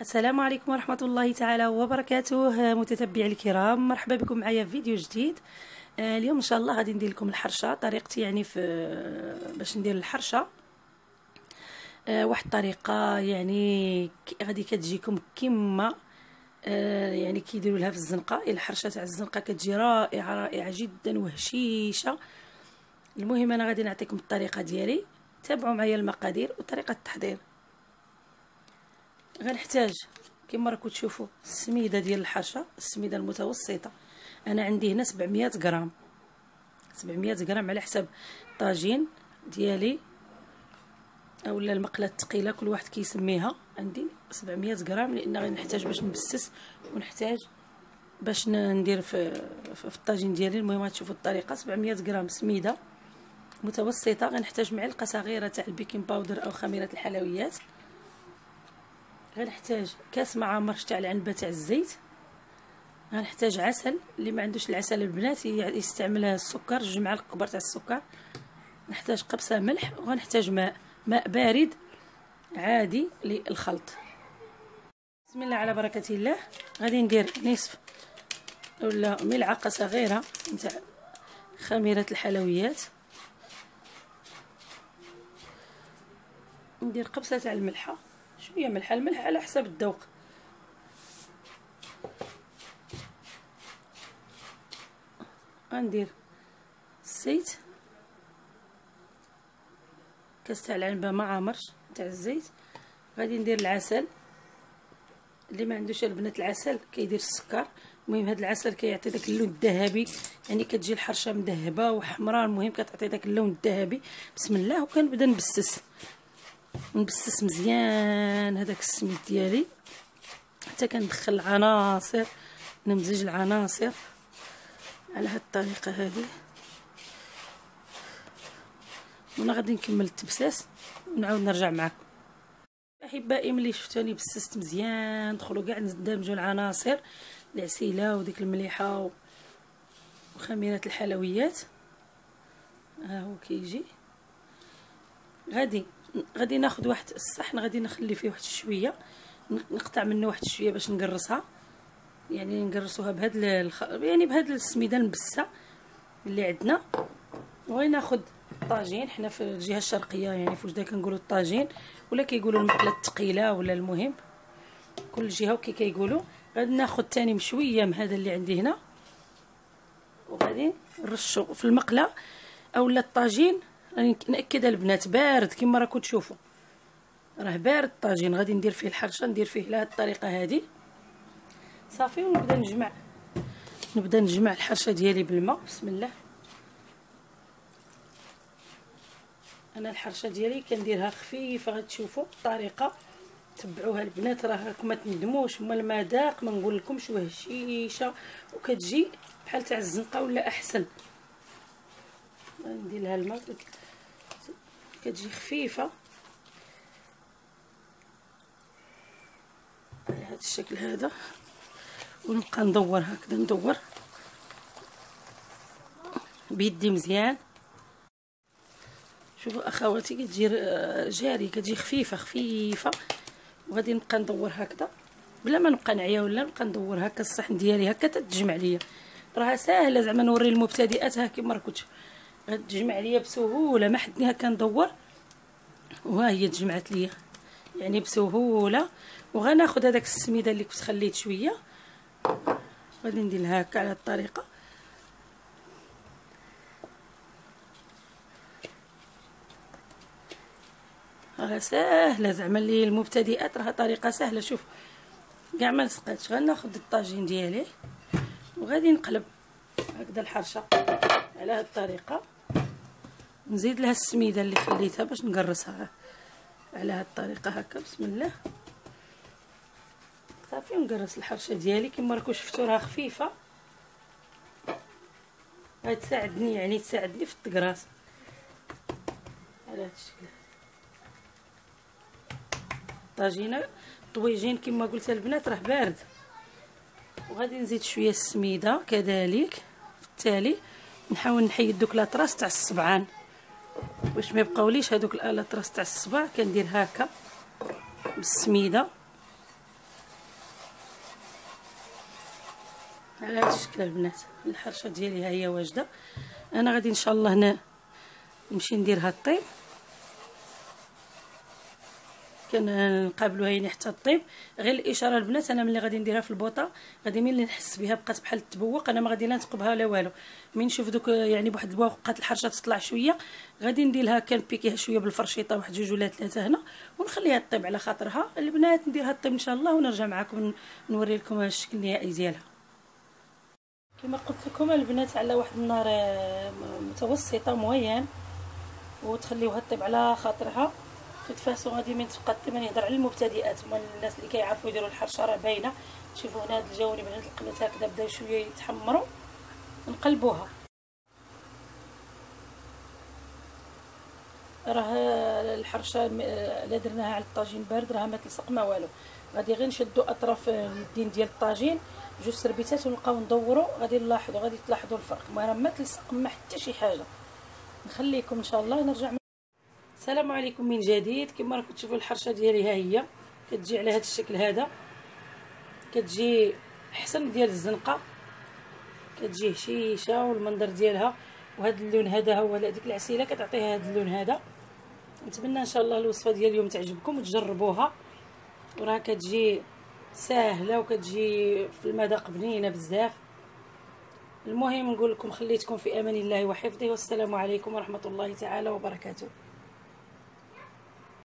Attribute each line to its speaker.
Speaker 1: السلام عليكم ورحمة الله تعالى وبركاته. متتبعي الكرام، مرحبا بكم معايا في فيديو جديد. اليوم ان شاء الله غادي ندير لكم الحرشه، طريقتي يعني في باش ندير الحرشه. واحد الطريقه يعني غادي كتجيكم كما يعني كيديروا لها في الزنقه. الحرشه تاع الزنقه كتجي رائعه رائعه جدا وهشيشه. المهم انا غادي نعطيكم الطريقه ديالي، تابعوا معايا المقادير وطريقه التحضير. غنحتاج كما راكم تشوفوا السميده ديال الحرشه، السميده المتوسطه. انا عندي هنا 700 غرام، 700 غرام على حسب الطاجين ديالي اولا المقله الثقيله، كل واحد كيسميها. عندي 700 غرام لان غادي نحتاج باش نبسس ونحتاج باش ندير في الطاجين ديالي. المهم غتشوفوا الطريقه. 700 غرام سميده متوسطه. غنحتاج معلقه صغيره تاع البيكين باودر او خميره الحلويات. غنحتاج كاس معمر تاع العنبه تاع الزيت. غنحتاج عسل، اللي ما عندوش العسل البنات يستعمل السكر، 2 معالق كبار تاع السكر. نحتاج قبصه ملح، وغنحتاج ماء بارد عادي للخلط. بسم الله على بركه الله. غادي ندير نصف ولا ملعقه صغيره نتاع خميره الحلويات. ندير قبصه تاع الملحه، شويه ملحه، الملح على حسب الذوق. غندير الزيت، كاس تاع العنبه ما عامرش تاع الزيت. غادي ندير العسل، اللي ما عندوش البنات العسل كيدير السكر. المهم هذا العسل كيعطي داك اللون الذهبي، يعني كتجي الحرشه مذهبه وحمراء. المهم كتعطي داك اللون الذهبي. بسم الله. وكنبدا نبسس مزيان هذاك السميد ديالي حتى كندخل العناصر، نمزج العناصر على هاد الطريقه هذه. وانا غادي نكمل التبساس ونعاود نرجع معكم. احبائي، ملي شفتوني بسست مزيان دخلوا كاع ندمجوا العناصر، العسيله وديك المليحه وخميره الحلويات. ها هو كيجي. غادي ناخذ واحد الصحن، غادي نخلي فيه واحد شويه، نقطع منه واحد شويه باش نقرصها. يعني نقرصوها يعني بهاد السميده المبسه اللي عندنا. وغناخذ الطاجين. حنا في الجهه الشرقيه يعني في وجده كنقولوا الطاجين، ولا كيقولوا المقله الثقيله، ولا المهم كل جهه وكي كيقولوا. غادي ناخذ ثاني مشويه من هذا اللي عندي هنا، وغادي نرشو في المقله اولا الطاجين. راني ناكد البنات بارد كما راكم تشوفوا، راه بارد الطاجين. غادي ندير فيه الحرشه، ندير فيه لهاد الطريقه هذه صافي. ونبدا نجمع الحرشه ديالي بالماء. بسم الله. انا الحرشه ديالي كنديرها خفيفه، غتشوفوا الطريقه، تبعوها البنات راه راكم ما تندموش. هما المذاق ما نقول لكمش، وهشيشه وكتجي بحال تاع الزنقه ولا احسن. ندير لها الماء كتجي خفيفه على هذا الشكل هذا. ونبقى ندور هكذا، ندور بيدي مزيان. شوفوا اخواتي كتجي جاري، كتجي خفيفه خفيفه. وغادي نبقى ندور هكذا بلا ما نبقى نعيا، ولا نبقى ندور هكا. الصحن ديالي هكا تتجمع ليا، راها ساهله زعما نوري المبتدئات. ها كما راكم غتجمع ليا بسهوله، ما حدني هكا ندور وها هي تجمعت ليا يعني بسهوله. وغناخذ هذاك السميده اللي كنت خليت شويه، غادي ندير لها هكا على الطريقه. راه ساهله زعما لي المبتدئات، راه طريقه سهله. شوف كاع ما لصقاتش. غناخذ الطاجين ديالي وغادي نقلب هكذا الحرشه على هذه الطريقه. نزيد لها السميده اللي خليتها باش نقرصها على هذه الطريقه هكا. بسم الله صافي. ونقرص الحرشه ديالي كما راكم شفتوا، راه خفيفه. غتساعدني يعني تساعدني في التقراص على هذا الشكل. الطاجينه طويجين كما قلت البنات راه بارد. وغادي نزيد شويه السميده كذلك. في التالي نحاول نحيد دوك لاطراس تاع الصبعان باش ما يبقاوليش هذوك لاطراس تاع الصباع. كندير هكا بالسميده على هذا الشكل البنات. الحرشه ديالي ها هي واجده. انا غادي ان شاء الله هنا نمشي ندير هاد الطيب، كنقابلوها يعني حتى الطيب. غير الاشاره البنات، انا ملي غادي نديرها في البوطه غادي ملي نحس بها بقات بحال التبوق، انا ما غادي لا نثقبها لا والو. من نشوف دوك يعني بواحد البوق بقات الحرشه تطلع شويه، غادي ندير لها كنبيكيها شويه بالفرشيطه، واحد جوج ولا ثلاثه هنا، ونخليها طيب على خاطرها. البنات نديرها الطيب ان شاء الله، ونرجع معكم نوري لكم الشكل النهائي ديالها. كما قلت لكم البنات، على واحد النار متوسطه موين، وتخليوها طيب على خاطرها. تتفاسو غادي من تبقى طيب. نهضر على المبتدئات، هما الناس اللي كيعرفوا يديروا الحرشه راه باينه. تشوفوا هنا هاد الجوانب هاد القنات هكذا بداو شويه يتحمروا، نقلبوها. راه الحرشه الا درناها على الطاجين بارد راه ما تلصق ما والو. غادي غير نشدوا اطراف اليدين ديال الطاجين جوج سربيتات ونبقاو ندوروا، غادي نلاحظوا، غادي تلاحظوا الفرق. ما تلصق ما حتى شي حاجه. نخليكم ان شاء الله نرجع. السلام عليكم من جديد. كما راكم تشوفوا الحرشه ديالي ها هي كتجي على هذا الشكل هذا، كتجي احسن ديال الزنقه، كتجي هشيشه والمنظر ديالها. وهذا اللون هذا هو ديك العسيله كتعطيها هذا اللون هذا. نتمنى ان شاء الله الوصفه ديال اليوم تعجبكم وتجربوها، وراه كتجي ساهله وكتجي في المذاق بنينه بزاف. المهم نقول لكم خليتكم في امان الله وحفظه، والسلام عليكم ورحمه الله تعالى وبركاته.